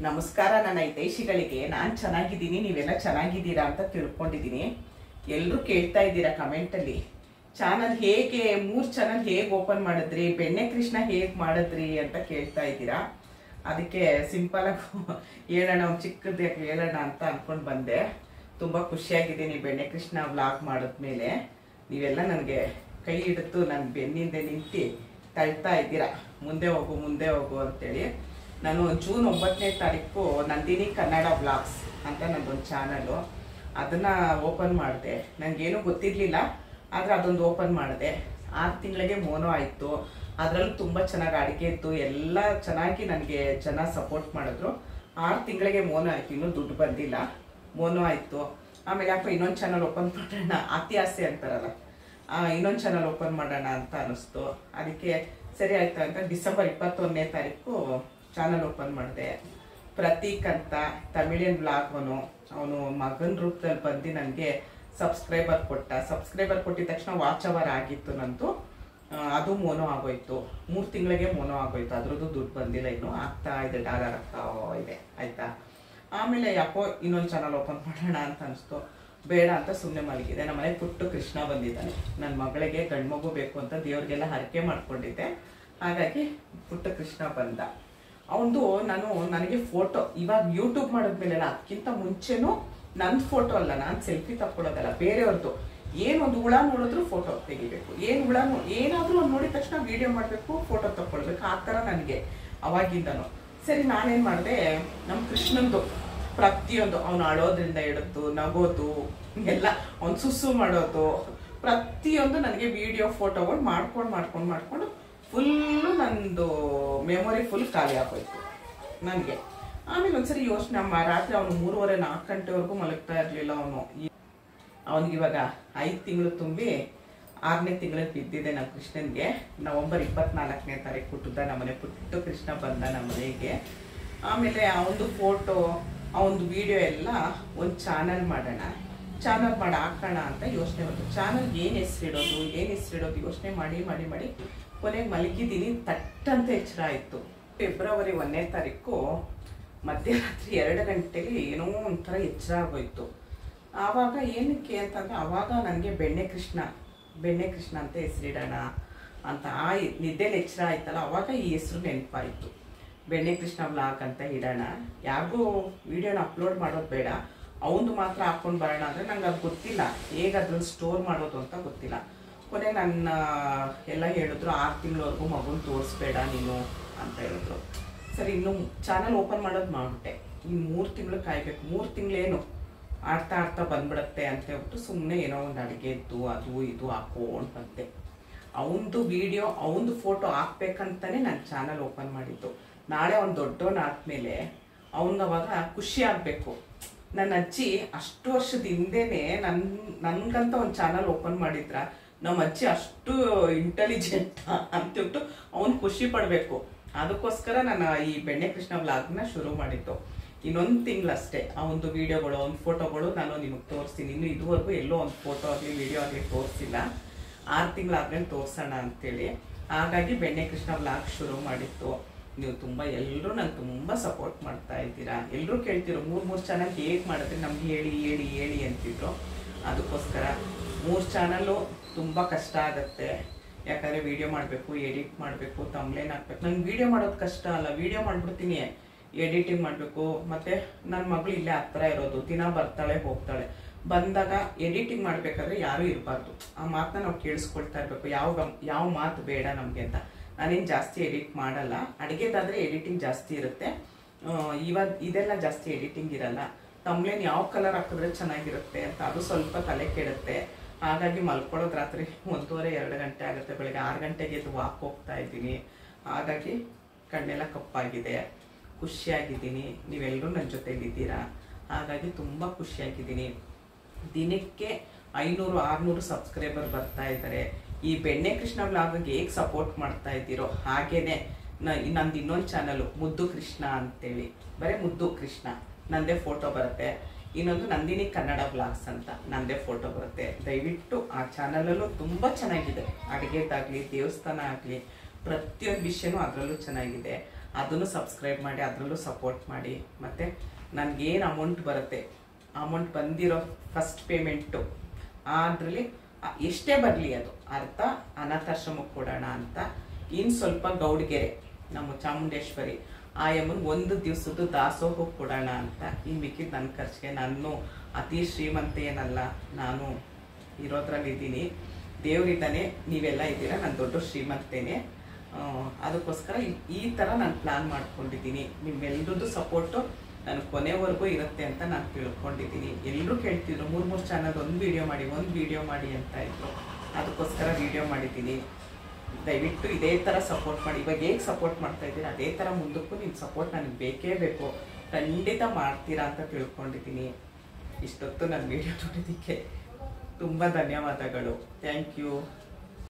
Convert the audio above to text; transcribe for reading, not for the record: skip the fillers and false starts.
ನಮಸ್ಕಾರ ನನ್ನ ಹಿತೈಷಿಗಳಿಗೆ. ನಾನು ಚೆನ್ನಾಗಿದ್ದೀನಿ, ನೀವೆಲ್ಲ ಚೆನ್ನಾಗಿದ್ದೀರಾ ಅಂತ ತಿಳ್ಕೊಂಡಿದ್ದೀನಿ. ಎಲ್ಲರೂ ಕೇಳ್ತಾ ಇದ್ದೀರಾ ಕಮೆಂಟಲ್ಲಿ, ಚಾನಲ್ ಹೇಗೆ 3 ಚಾನಲ್ ಹೇಗೆ ಓಪನ್ ಮಾಡಿದ್ರಿ, ಬೆಣ್ಣೆ ಕೃಷ್ಣ ಹೇಗೆ ಮಾಡಿದ್ರಿ ಅಂತ ಕೇಳ್ತಾ ಇದ್ದೀರಾ. ಅದಕ್ಕೆ ಸಿಂಪಲ್ ಆಗಿ ಹೇಳೋಣ, ಒಂದು ಚಿಕ್ಕದೇ ಹೇಳೋಣ ಅಂತ ಅನ್ಕೊಂಡು ಬಂದೆ. ತುಂಬ ಖುಷಿಯಾಗಿದ್ದೀನಿ ಬೆಣ್ಣೆ ಕೃಷ್ಣ ವ್ಲಾಗ್ ಮಾಡಿದ್ಮೇಲೆ. ನೀವೆಲ್ಲ ನನಗೆ ಕೈ ಹಿಡಿದು ನನ್ನ ಬೆನ್ನಿಂದ ನಿಂತು ತಳ್ತಾ ಇದ್ದೀರಾ, ಮುಂದೆ ಹೋಗು ಅಂತೇಳಿ. ನಾನು ಜೂನ್ 9ನೇ ತಾರೀಕು ನಂದಿನಿ ಕನ್ನಡ ವ್ಲಾಗ್ಸ್ ಅಂತ ನನ್ನದೊಂದು ಚಾನಲು, ಅದನ್ನು ಓಪನ್ ಮಾಡಿದೆ. ನನಗೇನು ಗೊತ್ತಿರಲಿಲ್ಲ, ಆದರೆ ಅದೊಂದು ಓಪನ್ ಮಾಡಿದೆ. 6 ತಿಂಗಳಿಗೆ ಮೋನೋ ಆಯಿತು. ಅದರಲ್ಲೂ ತುಂಬ ಚೆನ್ನಾಗಿ ಅಡುಗೆ ಇತ್ತು, ಎಲ್ಲ ಚೆನ್ನಾಗಿ ನನಗೆ ಜನ ಸಪೋರ್ಟ್ ಮಾಡಿದ್ರು. 6 ತಿಂಗಳಿಗೆ ಮೋನೋ ಆಯಿತು, ಇನ್ನೂ ದುಡ್ಡು ಬಂದಿಲ್ಲ, ಮೋನೋ ಆಯಿತು. ಆಮೇಲೆ ಯಾಕೋ ಇನ್ನೊಂದು ಚಾನಲ್ ಓಪನ್ ಮಾಡೋಣ, ಅತಿ ಆಸೆ ಅಂತಾರಲ್ಲ, ಇನ್ನೊಂದು ಚಾನಲ್ ಓಪನ್ ಮಾಡೋಣ ಅಂತ ಅನ್ನಿಸ್ತು. ಅದಕ್ಕೆ ಸರಿ ಆಯ್ತು ಅಂತ ಡಿಸೆಂಬರ್ 21ನೇ ತಾರೀಕು ಚಾನಲ್ ಓಪನ್ ಮಾಡಿದೆ. ಪ್ರತೀಕ್ ಅಂತ ತಮಿಳಿಯನ್ ವ್ಲಾಗ್ ಅವನು ಮಗನ ರೂಪದಲ್ಲಿ ಬಂದು ನನಗೆ ಸಬ್ಸ್ಕ್ರೈಬರ್ ಕೊಟ್ಟಿದ ತಕ್ಷಣ ವಾಚ್ ಅವರ್ ಆಗಿತ್ತು ನಂದು. ಅದು ಮೋನೋ ಆಗೋಯ್ತು, 3 ತಿಂಗಳಿಗೆ ಮೋನೋ ಆಗೋಯ್ತು. ಅದ್ರದ್ದು ದುಡ್ಡು ಬಂದಿಲ್ಲ, ಇನ್ನೂ ಆಗ್ತಾ ಇದೆ, ಡಾಲರ್ ಆಗ್ತಾ ಇದೆ ಆಯ್ತಾ. ಆಮೇಲೆ ಯಾಕೋ ಇನ್ನೊಂದು ಚಾನಲ್ ಓಪನ್ ಮಾಡೋಣ ಅಂತ ಅನಿಸ್ತು, ಬೇಡ ಅಂತ ಸುಮ್ಮನೆ ಮಲಗಿದೆ. ನಮ್ಮ ಮನೆಗೆ ಪುಟ್ಟ ಕೃಷ್ಣ ಬಂದಿದ್ದಾನೆ. ನನ್ನ ಮಗಳಿಗೆ ಗಂಡು ಮಗು ಬೇಕು ಅಂತ ದೇವ್ರಿಗೆಲ್ಲ ಹರಕೆ ಮಾಡ್ಕೊಂಡಿದ್ದೆ, ಹಾಗಾಗಿ ಪುಟ್ಟ ಕೃಷ್ಣ ಬಂದ. ಅವನದು ನನಗೆ ಫೋಟೋ ಇವಾಗ ಯೂಟ್ಯೂಬ್ ಮಾಡಿದ್ಮೇಲೆಲ್ಲ, ಅದಕ್ಕಿಂತ ಮುಂಚೆನೂ ನನ್ನ ಫೋಟೋ ಅಲ್ಲ, ನಾನು ಸೆಲ್ಫಿ ತಕ್ಕೊಳ್ಳೋದಲ್ಲ, ಬೇರೆಯವ್ರದ್ದು. ಏನೊಂದು ಹುಳ ನೋಡಿದ್ರು ಫೋಟೋ ತೆಗಿಬೇಕು, ಏನಾದರೂ ಒಂದು ನೋಡಿದ ತಕ್ಷಣ ವಿಡಿಯೋ ಮಾಡಬೇಕು, ಫೋಟೋ ತಕ್ಕೊಳ್ಬೇಕು, ಆ ಥರ ನನಗೆ ಅವಾಗಿಂದನು. ಸರಿ, ನಾನೇನು ಮಾಡಿದೆ, ನಮ್ಮ ಕೃಷ್ಣಂದು ಪ್ರತಿಯೊಂದು, ಅವನು ಅಳೋದ್ರಿಂದ ಹಿಡಿದು ನಗೋದು ಎಲ್ಲ, ಅವ್ನು ಸುಸ್ಸು ಮಾಡೋದು ಪ್ರತಿಯೊಂದು ನನಗೆ ವಿಡಿಯೋ ಫೋಟೋಗಳು ಮಾಡ್ಕೊಂಡು ಫುಲ್ಲು ನಂದು ಮೆಮೊರಿ ಫುಲ್ ಖಾಲಿ ಆಗೋಯ್ತು ನನಗೆ. ಆಮೇಲೆ ಒಂದ್ಸರಿ ಯೋಚನೆ, ರಾತ್ರಿ ಅವನು 3:30-4 ಗಂಟೆವರೆಗೂ ಮಲಗ್ತಾ ಇರಲಿಲ್ಲ. ಅವನಿಗಿವಾಗ 5 ತಿಂಗಳು ತುಂಬಿ 6ನೇ ತಿಂಗಳಿಗೆ ಬಿದ್ದಿದೆ ನಮ್ಮ ಕೃಷ್ಣನ್ಗೆ. ನವೆಂಬರ್ 24ನೇ ತಾರೀಕು ಹುಟ್ಟಿದ ನಮ್ಮನೆ ಪುಟ್ಟ ಕೃಷ್ಣ ಬಂದ ನಮ್ಮ ಮನೆಗೆ. ಆಮೇಲೆ ಅವನದು ಫೋಟೋ, ಅವನದು ವಿಡಿಯೋ ಎಲ್ಲ ಒಂದು ಚಾನಲ್ ಮಾಡಿ ಹಾಕೋಣ ಅಂತ ಯೋಚನೆ ಬಂತು. ಚಾನಲ್ ಏನು ಹೆಸರಿಡೋದು ಯೋಚನೆ ಮಾಡಿ ಕೊನೆಗೆ ಮಲಗಿದ್ದೀನಿ. ತಟ್ಟಂತ ಎಚ್ಚರ ಆಯಿತು. ಫೆಬ್ರವರಿ 1ನೇ ತಾರೀಕು ಮಧ್ಯರಾತ್ರಿ 2 ಗಂಟೆಗೆ ಏನೋ ಒಂಥರ ಎಚ್ಚರ ಆಗೋಯ್ತು. ಆವಾಗ ಏನಕ್ಕೆ ಅಂತಂದರೆ, ಆವಾಗ ನನಗೆ ಬೆಣ್ಣೆ ಕೃಷ್ಣ ಅಂತ ಹೆಸರಿಡೋಣ ಅಂತ ನಿದ್ದೆಲಿ ಎಚ್ಚರ ಆಯ್ತಲ್ಲ, ಆವಾಗ ಈ ಹೆಸರು ನೆನಪಾಯಿತು. ಬೆಣ್ಣೆ ಕೃಷ್ಣ ವ್ಲಾಗ್ ಅಂತ ಇಡೋಣ, ಯಾರಿಗೂ ವಿಡಿಯೋನ ಅಪ್ಲೋಡ್ ಮಾಡೋದು ಬೇಡ, ಅವನು ಮಾತ್ರ ಹಾಕ್ಕೊಂಡು ಬರೋಣ ಅಂದರೆ ನಂಗೆ ಅದು ಗೊತ್ತಿಲ್ಲ, ಹೇಗೆ ಅದ್ರಲ್ಲಿ ಸ್ಟೋರ್ ಮಾಡೋದು ಅಂತ ಗೊತ್ತಿಲ್ಲ. ಕೊನೆ ನನ್ನ ಎಲ್ಲ ಹೇಳಿದ್ರು, 6 ತಿಂಗಳವರೆಗೂ ಮಗುನ ತೋರಿಸ್ಬೇಡ ನೀನು ಅಂತ ಹೇಳಿದ್ರು. ಸರಿ, ಇನ್ನು ಚಾನಲ್ ಓಪನ್ ಮಾಡೋದು ಮಾಡಿಬಿಟ್ಟೆ. ಇನ್ನು 3 ತಿಂಗಳು ಕಾಯಬೇಕು, 3 ತಿಂಗಳೇನು ಆಡ್ತಾ ಬಂದ್ಬಿಡುತ್ತೆ ಅಂತ ಹೇಳ್ಬಿಟ್ಟು ಸುಮ್ಮನೆ ಏನೋ ಒಂದು ಅಡುಗೆ ಇತ್ತು, ಅದು ಇದು ಹಾಕೊಂಡು ಬಂದೆ. ಅವನದು ವಿಡಿಯೋ, ಅವನದು ಫೋಟೋ ಹಾಕ್ಬೇಕಂತಾನೆ ನಾನು ಚಾನಲ್ ಓಪನ್ ಮಾಡಿದ್ದು. ನಾಳೆ ಒಂದು ದೊಡ್ಡವನಾದ್ಮೇಲೆ ಅವನಿಗವಾಗ ಖುಷಿ ಆಗಬೇಕು. ನನ್ನ ಅಜ್ಜಿ ಅಷ್ಟು ವರ್ಷದ ಹಿಂದೆನೇ ನನ್ಗಂತ ಒಂದು ಚಾನಲ್ ಓಪನ್ ಮಾಡಿದ್ರ, ನಮ್ಮ ಅಜ್ಜಿ ಅಷ್ಟು ಇಂಟೆಲಿಜೆಂಟ್ ಅಂತೇಳ್ಬಿಟ್ಟು ಅವನು ಖುಷಿ ಪಡಬೇಕು. ಅದಕ್ಕೋಸ್ಕರ ನಾನು ಈ ಬೆಣ್ಣೆ ಕೃಷ್ಣ ವ್ಲಾಗ್ನ ಶುರು ಮಾಡಿದ್ದು. ಇನ್ನೊಂದು ತಿಂಗಳಷ್ಟೇ ಅವನದು ವಿಡಿಯೋಗಳು, ಅವ್ನ ಫೋಟೋಗಳು ನಾನು ನಿಮಗೆ ತೋರಿಸ್ತೀನಿ. ಇನ್ನು ಇದುವರೆಗೂ ಎಲ್ಲೋ ಒಂದು ಫೋಟೋ ಆಗಲಿ ವಿಡಿಯೋ ಆಗಲಿ ತೋರಿಸಿಲ್ಲ. 6 ತಿಂಗಳಾದ್ಮೇಲೆ ತೋರಿಸೋಣ ಅಂತೇಳಿ, ಹಾಗಾಗಿ ಬೆಣ್ಣೆ ಕೃಷ್ಣ ವ್ಲಾಗ್ ಶುರು ಮಾಡಿತ್ತು. ನೀವು ಎಲ್ಲರೂ ನಂಗೆ ತುಂಬ ಸಪೋರ್ಟ್ ಮಾಡ್ತಾ ಇದ್ದೀರಾ. ಎಲ್ಲರೂ ಕೇಳ್ತಿರೋ 3 ಚಾನಲ್ ಹೇಗೆ ಮಾಡಿದ್ರೆ ನಮ್ಗೆ ಹೇಳಿ ಅಂತಿದ್ರು. ಅದಕ್ಕೋಸ್ಕರ 3 ಚಾನಲ್ಲು ತುಂಬ ಕಷ್ಟ ಆಗುತ್ತೆ. ಯಾಕಂದರೆ ವಿಡಿಯೋ ಮಾಡಬೇಕು, ಎಡಿಟ್ ಮಾಡಬೇಕು, ತಮ್ಲೇನ್ ಹಾಕ್ಬೇಕು. ನಂಗೆ ವಿಡಿಯೋ ಮಾಡೋದು ಕಷ್ಟ ಅಲ್ಲ, ವಿಡಿಯೋ ಮಾಡಿಬಿಡ್ತೀನಿ, ಎಡಿಟಿಂಗ್ ಮಾಡಬೇಕು. ಮತ್ತು ನನ್ನ ಮಗಳು ಇಲ್ಲೇ ಹತ್ರ ಇರೋದು, ದಿನ ಬರ್ತಾಳೆ ಹೋಗ್ತಾಳೆ. ಬಂದಾಗ ಎಡಿಟಿಂಗ್ ಮಾಡಬೇಕಾದ್ರೆ ಯಾರೂ ಇರಬಾರ್ದು, ಆ ಮಾತನ್ನ ನಾವು ಕೇಳಿಸ್ಕೊಳ್ತಾ ಇರಬೇಕು, ಯಾವ ಮಾತು ಬೇಡ ನಮಗೆ ಅಂತ. ನಾನೇನು ಜಾಸ್ತಿ ಎಡಿಟ್ ಮಾಡಲ್ಲ, ಅಡುಗೆದಾದರೆ ಎಡಿಟಿಂಗ್ ಜಾಸ್ತಿ ಇರುತ್ತೆ. ಇವಾಗ ಇದೆಲ್ಲ ಜಾಸ್ತಿ ಎಡಿಟಿಂಗ್ ಇರಲ್ಲ. ತಮ್ಲೇನ್ ಯಾವ ಕಲರ್ ಹಾಕಿದ್ರೆ ಚೆನ್ನಾಗಿರುತ್ತೆ ಅಂತ ಅದು ಸ್ವಲ್ಪ ತಲೆ ಕೆಡುತ್ತೆ. ಹಾಗಾಗಿ ಮಲ್ಕೊಳ್ಳೋದು ರಾತ್ರಿ 1:30-2 ಗಂಟೆ ಆಗುತ್ತೆ. ಬೆಳಗ್ಗೆ 6 ಗಂಟೆಗೆ ಎದ್ದು ವಾಕ್ ಹೋಗ್ತಾ ಇದ್ದೀನಿ. ಹಾಗಾಗಿ ಕಣ್ಣೆಲ್ಲ ಕಪ್ಪಾಗಿದೆ. ಖುಷಿಯಾಗಿದ್ದೀನಿ, ನೀವೆಲ್ಲರೂ ನನ್ನ ಜೊತೆಲಿದ್ದೀರಾ, ಹಾಗಾಗಿ ತುಂಬ ಖುಷಿಯಾಗಿದ್ದೀನಿ. ದಿನಕ್ಕೆ 500-600 ಸಬ್ಸ್ಕ್ರೈಬರ್ ಬರ್ತಾ ಇದ್ದಾರೆ. ಈ ಬೆಣ್ಣೆ ಕೃಷ್ಣ ವ್ಲಾಗ್ಗೆ ಹೇಗೆ ಸಪೋರ್ಟ್ ಮಾಡ್ತಾ ಇದ್ದೀರೋ ಹಾಗೇನೆ ನಂದು ಇನ್ನೊಂದು ಚಾನಲು ಮುದ್ದು ಕೃಷ್ಣ ಅಂತೇಳಿ, ಬರೀ ಮುದ್ದು ಕೃಷ್ಣ, ನಂದೇ ಫೋಟೋ ಬರುತ್ತೆ. ಇನ್ನೊಂದು ನಂದಿನಿ ಕನ್ನಡ ವ್ಲಾಗ್ಸ್ ಅಂತ ನಂದೇ ಫೋಟೋ ಬರುತ್ತೆ. ದಯವಿಟ್ಟು ಆ ಚಾನಲಲ್ಲೂ ತುಂಬ ಚೆನ್ನಾಗಿದೆ, ಅಡುಗೆದಾಗಲಿ ದೇವಸ್ಥಾನ ಆಗಲಿ ಪ್ರತಿಯೊಂದು ವಿಷಯನೂ ಅದರಲ್ಲೂ ಚೆನ್ನಾಗಿದೆ. ಅದನ್ನು ಸಬ್ಸ್ಕ್ರೈಬ್ ಮಾಡಿ, ಅದರಲ್ಲೂ ಸಪೋರ್ಟ್ ಮಾಡಿ. ಮತ್ತು ನನಗೇನು ಅಮೌಂಟ್ ಬರುತ್ತೆ, ಅಮೌಂಟ್ ಬಂದಿರೋ ಫಸ್ಟ್ ಪೇಮೆಂಟು ಅದರಲ್ಲಿ ಎಷ್ಟೇ ಬರಲಿ ಅದು ಅರ್ಧ ಅನಾಥಾಶ್ರಮಕ್ಕೆ ಕೊಡೋಣ ಅಂತ. ಇನ್ನು ಸ್ವಲ್ಪ ಗೌಡ್ಗೆರೆ ನಮ್ಮ ಚಾಮುಂಡೇಶ್ವರಿ ಆಯಮ್ಮನ ಒಂದು ದಿವಸದ್ದು ದಾಸೋಹಕ್ಕೆ ಕೊಡೋಣ ಅಂತ. ಇನ್ನು ಮಿಕ್ಕಿದ್ದು ನನ್ನ ಖರ್ಚಿಗೆ. ನಾನು ಅತಿ ಶ್ರೀಮಂತ ಏನಲ್ಲ, ನಾನು ಇರೋದ್ರಲ್ಲಿ ಇದ್ದೀನಿ, ದೇವರಿದ್ದಾನೆ, ನೀವೆಲ್ಲ ಇದ್ದೀರಾ, ನಾನು ದೊಡ್ಡ ಶ್ರೀಮಂತೇನೆ. ಅದಕ್ಕೋಸ್ಕರ ಈ ಥರ ನಾನು ಪ್ಲ್ಯಾನ್ ಮಾಡ್ಕೊಂಡಿದ್ದೀನಿ. ನಿಮ್ಮೆಲ್ಲರದ್ದು ಸಪೋರ್ಟು ನನಗೆ ಕೊನೆವರೆಗೂ ಇರುತ್ತೆ ಅಂತ ನಾನು ತಿಳ್ಕೊಂಡಿದ್ದೀನಿ. ಎಲ್ಲರೂ ಕೇಳ್ತಿದ್ರು 3 ಚಾನಲ್ ಒಂದು ವಿಡಿಯೋ ಮಾಡಿ ಅಂತ ಇದ್ರು. ಅದಕ್ಕೋಸ್ಕರ ವಿಡಿಯೋ ಮಾಡಿದ್ದೀನಿ. ದಯವಿಟ್ಟು ಇದೇ ಥರ ಸಪೋರ್ಟ್ ಮಾಡಿ. ಇವಾಗ ಹೇಗೆ ಸಪೋರ್ಟ್ ಮಾಡ್ತಾ ಇದ್ದೀರಾ ಅದೇ ಥರ ಮುಂದಕ್ಕೂ ನಿಮ್ಮ ಸಪೋರ್ಟ್ ನನಗೆ ಬೇಕೇ ಬೇಕು. ಖಂಡಿತ ಮಾಡ್ತೀರಾ ಅಂತ ತಿಳ್ಕೊಂಡಿದ್ದೀನಿ. ಇಷ್ಟೊತ್ತು ನನ್ನ ವಿಡಿಯೋ ನೋಡೋದಕ್ಕೆ ತುಂಬ ಧನ್ಯವಾದಗಳು. Thank you.